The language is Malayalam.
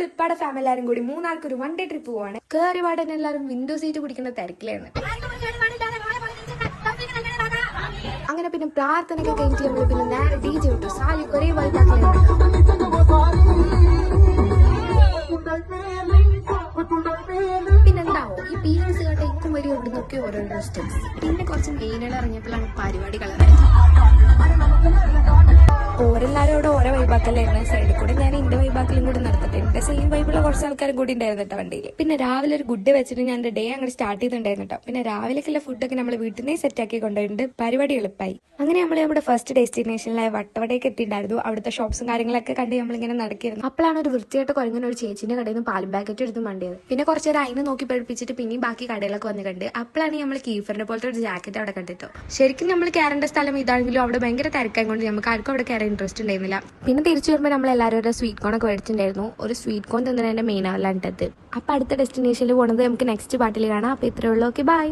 ഇപ്പാടെ ഫാമിലി എല്ലാരും കൂടി മൂന്നാൾക്ക് ഒരു 1 ഡേ ട്രിപ്പ് പോവാണ്. കേറി പാടന്നെ എല്ലാരും വിൻഡോ സീറ്റ് പിടിക്കുന്ന തിരക്കിലാണ്. അങ്ങനെ പിന്നെ പ്രാർത്ഥനയൊക്കെ കഴിഞ്ഞിട്ട് നമ്മള് പിന്നെ നേരെ DJ വിട്ടു. സാലി ഒരേ വൈബാക്കലാണ്. പിന്നെന്താവോ ഈ പീരീഡ്സ് കേട്ട ഏറ്റവും വലിയ ഇവിടുന്നൊക്കെ ഓരോരോ സ്റ്റെപ്സ്. പിന്നെ കുറച്ച് മെയിനുകൾ ഇറങ്ങിയപ്പോഴാണ് പരിപാടി കളറായത്. ഓരെല്ലാരും അവിടെ ഓരോ വൈബാക്കലായിരുന്നു. സൈഡിൽ കൂടെ ഞാൻ എന്റെ വൈബാക്കലും കൂടെ നടത്തിട്ട് എന്റെ സെയിം വൈബുള്ള കുറച്ച് ആൾക്കാരും കൂടി ഉണ്ടായിരുന്നു കേട്ടോ വണ്ടിയിൽ. പിന്നെ രാവിലെ ഒരു ഗുഡ് വെച്ചിട്ട് ഞാൻ എന്റെ ഡേ അങ്ങോട്ട് സ്റ്റാർട്ട് ചെയ്തിട്ടുണ്ടായിരുന്നു കേട്ടോ. പിന്നെ രാവിലേക്കുള്ള ഫുഡൊക്കെ നമ്മൾ വീട്ടിൽ നിന്ന് സെറ്റ് ആക്കി കൊണ്ടുപോയിട്ടുണ്ട്. പരിപാടി എളുപ്പമായി. അങ്ങനെ നമ്മൾ നമ്മുടെ ഫസ്റ്റ് ഡെസ്റ്റിനേഷനിലായ വട്ടവടയൊക്കെ എത്തിയിട്ടുണ്ടായിരുന്നു. അവിടുത്തെ ഷോപ്സും കാര്യങ്ങളൊക്കെ കണ്ട് നമ്മളിങ്ങനെ നടക്കിയിരുന്നു. അപ്പോഴാണ് ഒരു വൃത്തിയായിട്ട് കുറഞ്ഞ ഒരു ചേച്ചിന്റെ കടയിൽ നിന്ന് പാലും പാക്കറ്റ് എടുത്ത് മണ്ടിയത്. പിന്നെ കുറച്ച് നേരം അതിനെ നോക്കി പഠിപ്പിച്ചിട്ട് പിന്നെയും ബാക്കി കടയിലൊക്കെ വന്ന് കണ്ട് അപ്പോഴാണ് നമ്മൾ കീഫറിന്റെ പോലത്തെ ഒരു ജാക്കറ്റ് അവിടെ കണ്ടിട്ടോ. ശരിക്കും നമ്മൾ കയറേണ്ട സ്ഥലം ഇതാണെങ്കിലും അവിടെ ഭയങ്കര തിരക്കായി കൊണ്ട് നമുക്ക് ആർക്കും അവിടെ കയറാൻ ഇൻട്രസ്റ്റ് ഉണ്ടായിരുന്നില്ല. പിന്നെ തിരിച്ചു വരുമ്പോൾ നമ്മൾ എല്ലാവരും ഒരു സ്വീറ്റ് കോൺ ഒക്കെ മേടിച്ചിട്ടുണ്ടായിരുന്നു. ഒരു സ്വീറ്റ് കോൺ തന്നെ മെയിൻ ആവലാണ്ടത്. അപ്പൊ അടുത്ത ഡെസ്റ്റിനേഷനിൽ പോണത് നമുക്ക് നെക്സ്റ്റ് പാർട്ടിൽ കാണാം. അപ്പൊ ഇത്രയേ ഉള്ളൂ. Okay bye.